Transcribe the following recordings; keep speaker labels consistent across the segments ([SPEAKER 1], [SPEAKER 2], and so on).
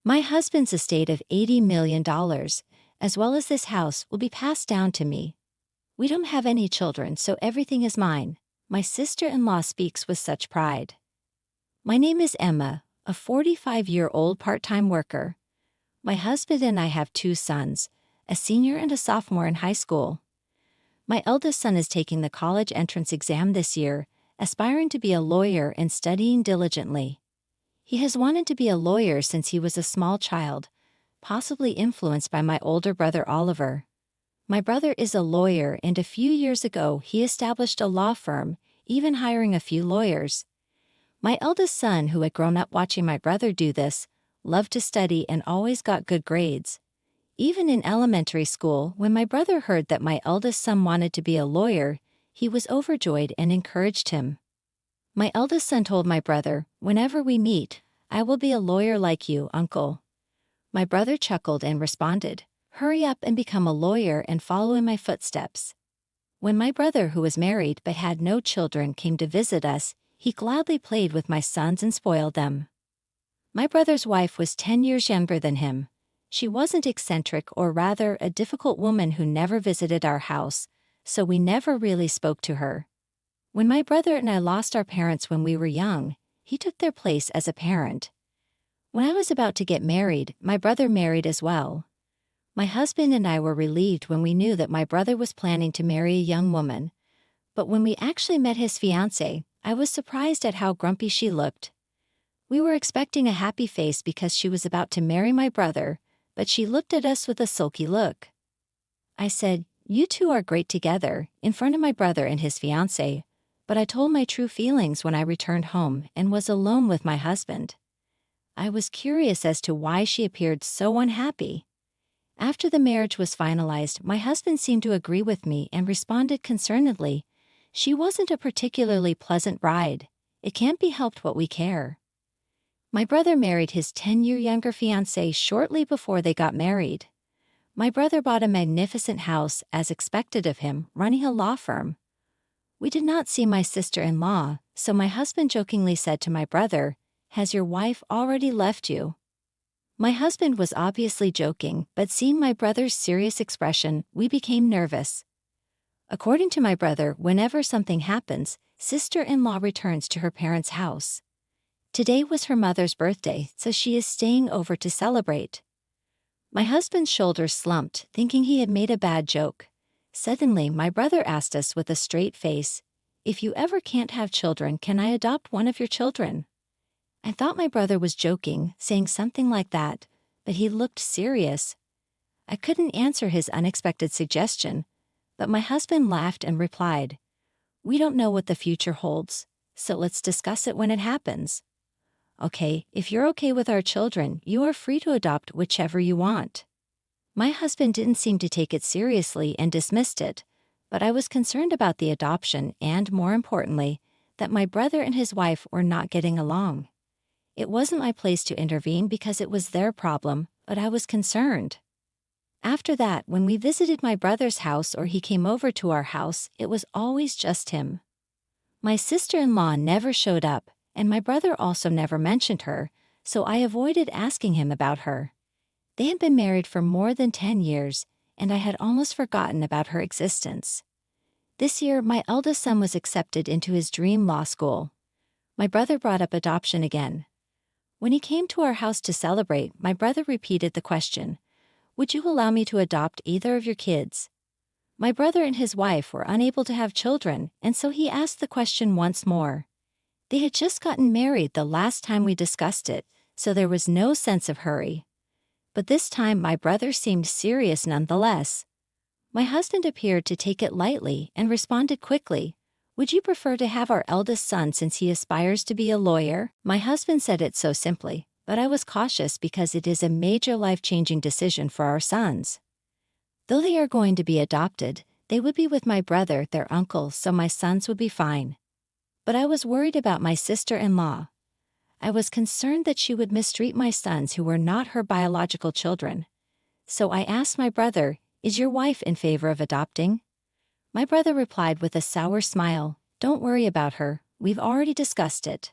[SPEAKER 1] My husband's estate of $80 million, as well as this house, will be passed down to me. We don't have any children, so everything is mine, my sister-in-law speaks with such pride. My name is Emma, a 45-year-old part-time worker. My husband and I have 2 sons, a senior and a sophomore in high school. My eldest son is taking the college entrance exam this year, aspiring to be a lawyer and studying diligently. He has wanted to be a lawyer since he was a small child, possibly influenced by my older brother Oliver. My brother is a lawyer, and a few years ago he established a law firm, even hiring a few lawyers. My eldest son, who had grown up watching my brother do this, loved to study and always got good grades. Even in elementary school, when my brother heard that my eldest son wanted to be a lawyer, he was overjoyed and encouraged him. My eldest son told my brother, "Whenever we meet, I will be a lawyer like you, uncle." My brother chuckled and responded, "Hurry up and become a lawyer and follow in my footsteps." When my brother, who was married but had no children, came to visit us, he gladly played with my sons and spoiled them. My brother's wife was 10 years younger than him. She wasn't eccentric, or rather a difficult woman who never visited our house, so we never really spoke to her. When my brother and I lost our parents when we were young, he took their place as a parent. When I was about to get married, my brother married as well. My husband and I were relieved when we knew that my brother was planning to marry a young woman. But when we actually met his fiancée, I was surprised at how grumpy she looked. We were expecting a happy face because she was about to marry my brother, but she looked at us with a sulky look. I said, "You two are great together," in front of my brother and his fiancée, but I told my true feelings when I returned home and was alone with my husband. I was curious as to why she appeared so unhappy. After the marriage was finalized, my husband seemed to agree with me and responded concernedly, "She wasn't a particularly pleasant bride. It can't be helped what we care." My brother married his 10-year younger fiancée shortly before they got married. My brother bought a magnificent house, as expected of him, running a law firm. We did not see my sister-in-law, so my husband jokingly said to my brother, "Has your wife already left you?" My husband was obviously joking, but seeing my brother's serious expression, we became nervous. According to my brother, whenever something happens, sister-in-law returns to her parents' house. Today was her mother's birthday, so she is staying over to celebrate. My husband's shoulders slumped, thinking he had made a bad joke. Suddenly, my brother asked us with a straight face, "If you ever can't have children, can I adopt one of your children?" I thought my brother was joking, saying something like that, but he looked serious. I couldn't answer his unexpected suggestion, but my husband laughed and replied, "We don't know what the future holds, so let's discuss it when it happens. Okay, if you're okay with our children, you are free to adopt whichever you want." My husband didn't seem to take it seriously and dismissed it, but I was concerned about the adoption and, more importantly, that my brother and his wife were not getting along. It wasn't my place to intervene because it was their problem, but I was concerned. After that, when we visited my brother's house or he came over to our house, it was always just him. My sister-in-law never showed up, and my brother also never mentioned her, so I avoided asking him about her. They had been married for more than 10 years, and I had almost forgotten about her existence. This year, my eldest son was accepted into his dream law school. My brother brought up adoption again. When he came to our house to celebrate, my brother repeated the question, "Would you allow me to adopt either of your kids?" My brother and his wife were unable to have children, and so he asked the question once more. They had just gotten married the last time we discussed it, so there was no sense of hurry. But this time my brother seemed serious nonetheless. My husband appeared to take it lightly and responded quickly, "Would you prefer to have our eldest son since he aspires to be a lawyer?" My husband said it so simply, but I was cautious because it is a major life-changing decision for our sons. Though they are going to be adopted, they would be with my brother, their uncle, so my sons would be fine. But I was worried about my sister-in-law. I was concerned that she would mistreat my sons who were not her biological children. So I asked my brother, "Is your wife in favor of adopting?" My brother replied with a sour smile, "Don't worry about her, we've already discussed it."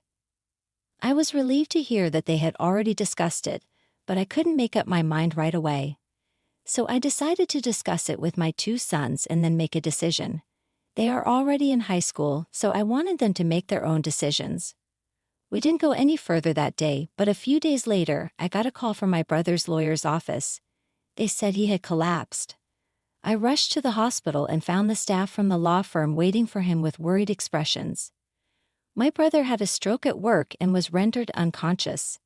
[SPEAKER 1] I was relieved to hear that they had already discussed it, but I couldn't make up my mind right away. So I decided to discuss it with my two sons and then make a decision. They are already in high school, so I wanted them to make their own decisions. We didn't go any further that day, but a few days later, I got a call from my brother's lawyer's office. They said he had collapsed. I rushed to the hospital and found the staff from the law firm waiting for him with worried expressions. My brother had a stroke at work and was rendered unconscious.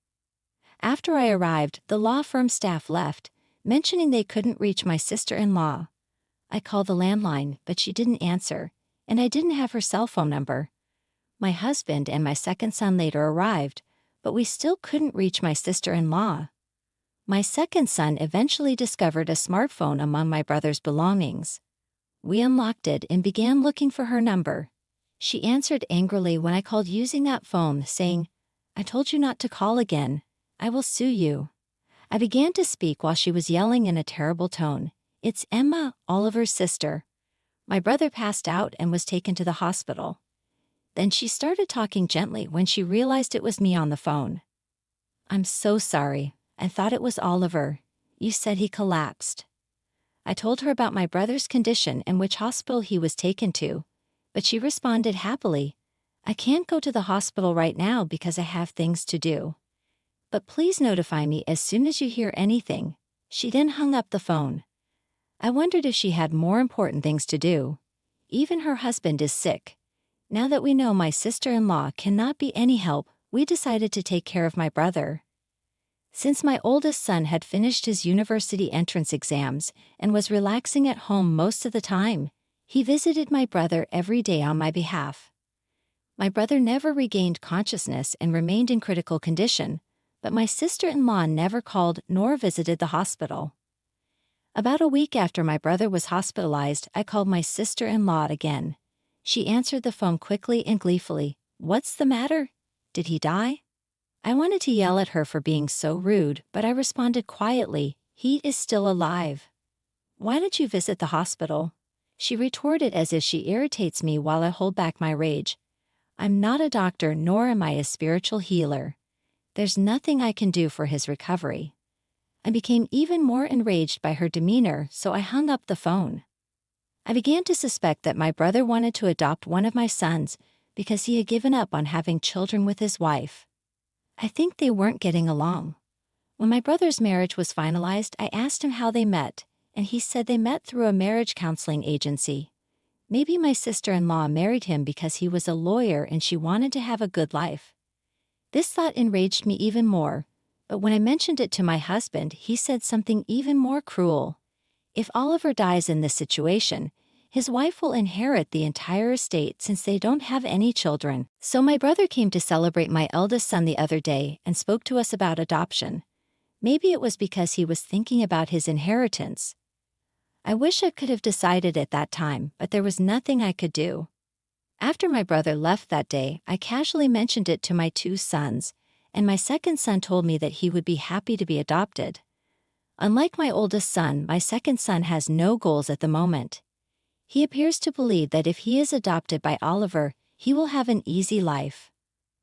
[SPEAKER 1] After I arrived, the law firm staff left, mentioning they couldn't reach my sister-in-law. I called the landline, but she didn't answer, and I didn't have her cell phone number. My husband and my second son later arrived, but we still couldn't reach my sister-in-law. My second son eventually discovered a smartphone among my brother's belongings. We unlocked it and began looking for her number. She answered angrily when I called using that phone, saying, "I told you not to call again. I will sue you." I began to speak while she was yelling in a terrible tone, "It's Emma, Oliver's sister." My brother passed out and was taken to the hospital. Then she started talking gently when she realized it was me on the phone. "I'm so sorry. I thought it was Oliver. You said he collapsed." I told her about my brother's condition and which hospital he was taken to, but she responded happily, "I can't go to the hospital right now because I have things to do. But please notify me as soon as you hear anything." She then hung up the phone. I wondered if she had more important things to do. Even her husband is sick. Now that we know my sister-in-law cannot be any help, we decided to take care of my brother. Since my oldest son had finished his university entrance exams and was relaxing at home most of the time, he visited my brother every day on my behalf. My brother never regained consciousness and remained in critical condition, but my sister-in-law never called nor visited the hospital. About a week after my brother was hospitalized, I called my sister-in-law again. She answered the phone quickly and gleefully. "What's the matter? Did he die?" I wanted to yell at her for being so rude, but I responded quietly, "He is still alive." "Why don't you visit the hospital?" She retorted as if she irritates me while I hold back my rage. "I'm not a doctor nor am I a spiritual healer. There's nothing I can do for his recovery." I became even more enraged by her demeanor, so I hung up the phone. I began to suspect that my brother wanted to adopt one of my sons because he had given up on having children with his wife. I think they weren't getting along. When my brother's marriage was finalized, I asked him how they met, and he said they met through a marriage counseling agency. Maybe my sister-in-law married him because he was a lawyer and she wanted to have a good life. This thought enraged me even more, but when I mentioned it to my husband, he said something even more cruel. If Oliver dies in this situation, his wife will inherit the entire estate since they don't have any children. So my brother came to celebrate my eldest son the other day and spoke to us about adoption. Maybe it was because he was thinking about his inheritance. I wish I could have decided at that time, but there was nothing I could do. After my brother left that day, I casually mentioned it to my two sons, and my second son told me that he would be happy to be adopted. Unlike my oldest son, my second son has no goals at the moment. He appears to believe that if he is adopted by Oliver, he will have an easy life.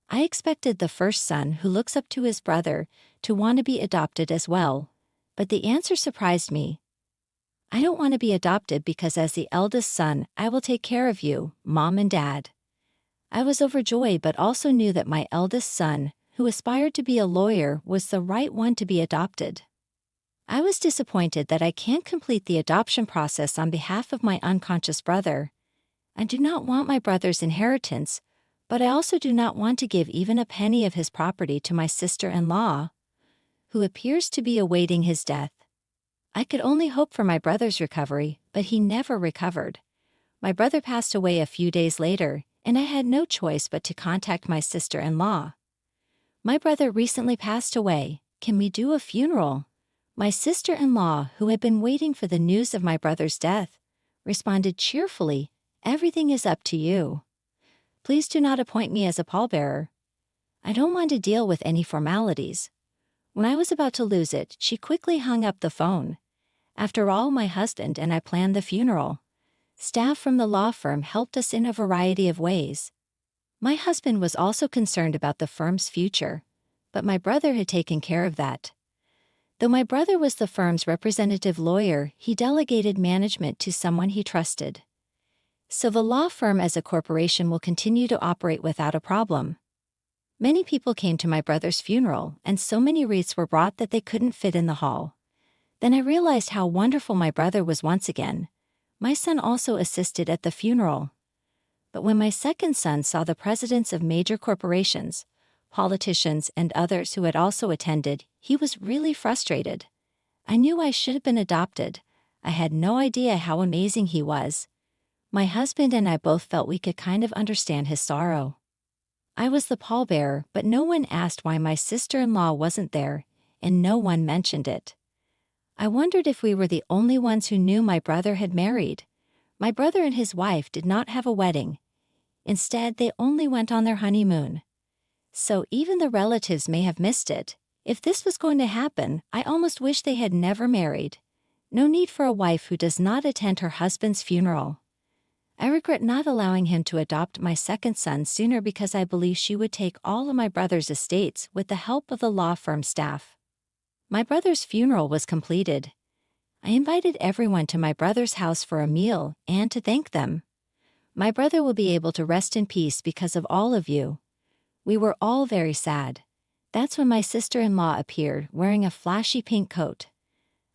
[SPEAKER 1] I expected the first son, who looks up to his brother, to want to be adopted as well, but the answer surprised me. "I don't want to be adopted because as the eldest son, I will take care of you, Mom and Dad." I was overjoyed but also knew that my eldest son, who aspired to be a lawyer, was the right one to be adopted. I was disappointed that I can't complete the adoption process on behalf of my unconscious brother. I do not want my brother's inheritance, but I also do not want to give even a penny of his property to my sister-in-law, who appears to be awaiting his death. I could only hope for my brother's recovery, but he never recovered. My brother passed away a few days later, and I had no choice but to contact my sister-in-law. "My brother recently passed away. Can we do a funeral?" My sister-in-law, who had been waiting for the news of my brother's death, responded cheerfully, "Everything is up to you. Please do not appoint me as a pallbearer. I don't want to deal with any formalities." When I was about to lose it, she quickly hung up the phone. After all, my husband and I planned the funeral. Staff from the law firm helped us in a variety of ways. My husband was also concerned about the firm's future, but my brother had taken care of that. Though my brother was the firm's representative lawyer, he delegated management to someone he trusted. So the law firm as a corporation will continue to operate without a problem. Many people came to my brother's funeral, and so many wreaths were brought that they couldn't fit in the hall. Then I realized how wonderful my brother was once again. My son also assisted at the funeral. But when my second son saw the presidents of major corporations, politicians, and others who had also attended, he was really frustrated. I knew I should have been adopted. I had no idea how amazing he was. My husband and I both felt we could kind of understand his sorrow. I was the pallbearer, but no one asked why my sister-in-law wasn't there, and no one mentioned it. I wondered if we were the only ones who knew my brother had married. My brother and his wife did not have a wedding. Instead, they only went on their honeymoon. So even the relatives may have missed it. If this was going to happen, I almost wish they had never married. No need for a wife who does not attend her husband's funeral. I regret not allowing him to adopt my second son sooner because I believe she would take all of my brother's estates with the help of the law firm staff. My brother's funeral was completed. I invited everyone to my brother's house for a meal and to thank them. My brother will be able to rest in peace because of all of you. We were all very sad. That's when my sister-in-law appeared, wearing a flashy pink coat.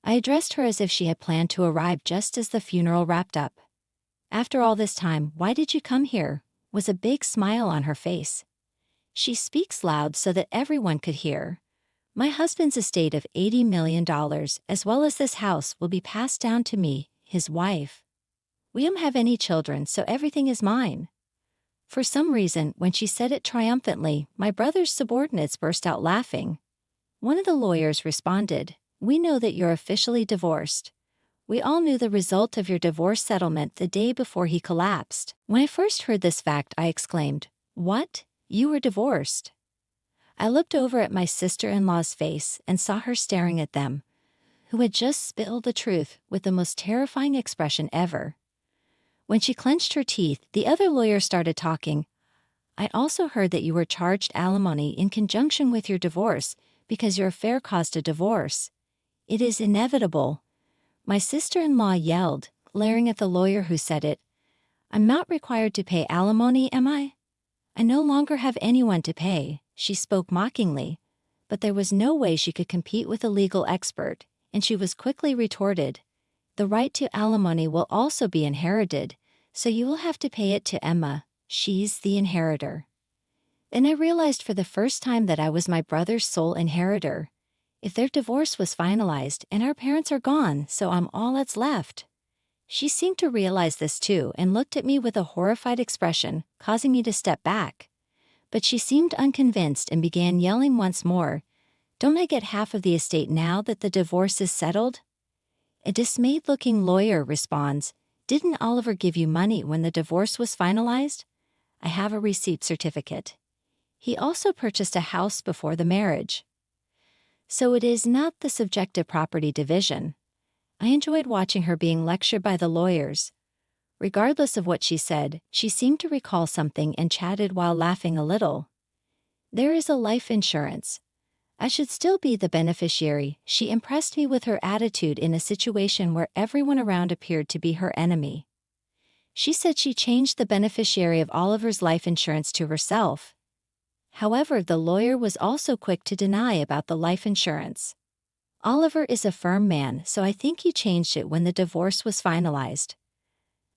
[SPEAKER 1] I addressed her as if she had planned to arrive just as the funeral wrapped up. After all this time, why did you come here? Was a big smile on her face. She speaks loud so that everyone could hear. My husband's estate of $80 million, as well as this house, will be passed down to me, his wife. We don't have any children, so everything is mine. For some reason, when she said it triumphantly, my brother's subordinates burst out laughing. One of the lawyers responded, "We know that you're officially divorced. We all knew the result of your divorce settlement the day before he collapsed." When I first heard this fact, I exclaimed, "What? You were divorced?" I looked over at my sister-in-law's face and saw her staring at them, who had just spilled the truth with the most terrifying expression ever. When she clenched her teeth, the other lawyer started talking. "I also heard that you were charged alimony in conjunction with your divorce because your affair caused a divorce. It is inevitable." My sister-in-law yelled, glaring at the lawyer who said it. "I'm not required to pay alimony, am I? I no longer have anyone to pay." She spoke mockingly, but there was no way she could compete with a legal expert, and she was quickly retorted, "The right to alimony will also be inherited, so you will have to pay it to Emma. She's the inheritor." Then I realized for the first time that I was my brother's sole inheritor. If their divorce was finalized and our parents are gone, so I'm all that's left. She seemed to realize this too and looked at me with a horrified expression, causing me to step back. But she seemed unconvinced and began yelling once more, "Don't I get half of the estate now that the divorce is settled?" A dismayed-looking lawyer responds, "Didn't Oliver give you money when the divorce was finalized? I have a receipt certificate. He also purchased a house before the marriage." So it is not the subjective property division. I enjoyed watching her being lectured by the lawyers. Regardless of what she said, she seemed to recall something and chatted while laughing a little. "There is a life insurance. I should still be the beneficiary." She impressed me with her attitude in a situation where everyone around appeared to be her enemy. She said she changed the beneficiary of Oliver's life insurance to herself. However, the lawyer was also quick to deny about the life insurance. "Oliver is a firm man, so I think he changed it when the divorce was finalized."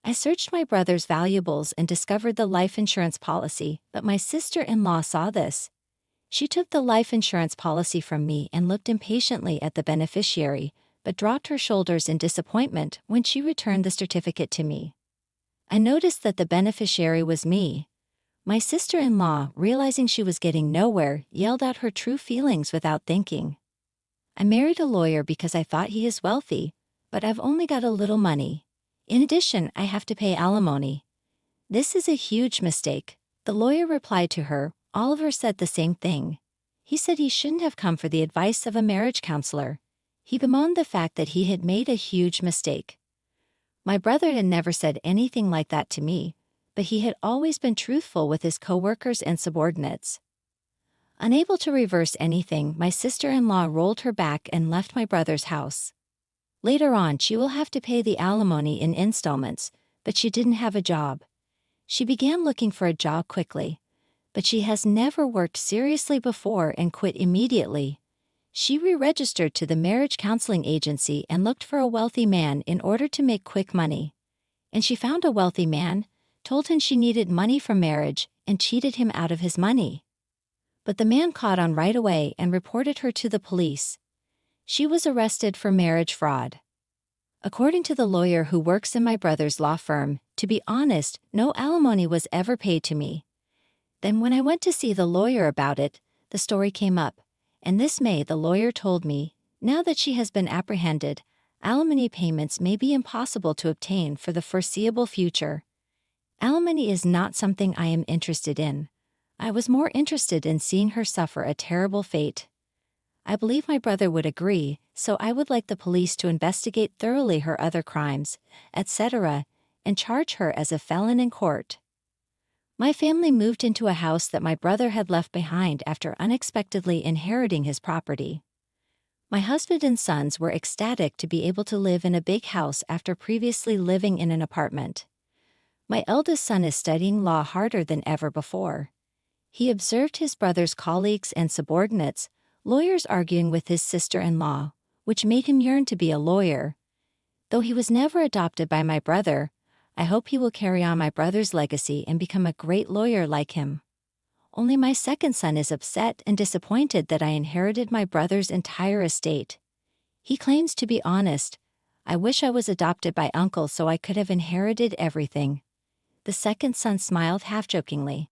[SPEAKER 1] I searched my brother's valuables and discovered the life insurance policy, but my sister-in-law saw this. She took the life insurance policy from me and looked impatiently at the beneficiary, but dropped her shoulders in disappointment when she returned the certificate to me. I noticed that the beneficiary was me. My sister-in-law, realizing she was getting nowhere, yelled out her true feelings without thinking. "I married a lawyer because I thought he is wealthy, but I've only got a little money. In addition, I have to pay alimony. This is a huge mistake." The lawyer replied to her. Oliver said the same thing. He said he shouldn't have come for the advice of a marriage counselor. He bemoaned the fact that he had made a huge mistake. My brother had never said anything like that to me, but he had always been truthful with his coworkers and subordinates. Unable to reverse anything, my sister-in-law rolled her back and left my brother's house. Later on, she will have to pay the alimony in installments, but she didn't have a job. She began looking for a job quickly, but she has never worked seriously before and quit immediately. She re-registered to the marriage counseling agency and looked for a wealthy man in order to make quick money. And she found a wealthy man, told him she needed money for marriage, and cheated him out of his money. But the man caught on right away and reported her to the police. She was arrested for marriage fraud. According to the lawyer who works in my brother's law firm, to be honest, no alimony was ever paid to me. Then when I went to see the lawyer about it, the story came up, and this May the lawyer told me, now that she has been apprehended, alimony payments may be impossible to obtain for the foreseeable future. Alimony is not something I am interested in. I was more interested in seeing her suffer a terrible fate. I believe my brother would agree, so I would like the police to investigate thoroughly her other crimes, etc., and charge her as a felon in court. My family moved into a house that my brother had left behind after unexpectedly inheriting his property. My husband and sons were ecstatic to be able to live in a big house after previously living in an apartment. My eldest son is studying law harder than ever before. He observed his brother's colleagues and subordinates, lawyers arguing with his sister-in-law, which made him yearn to be a lawyer. Though he was never adopted by my brother, I hope he will carry on my brother's legacy and become a great lawyer like him. Only my second son is upset and disappointed that I inherited my brother's entire estate. He claims to be honest. I wish I was adopted by uncle so I could have inherited everything. The second son smiled half-jokingly.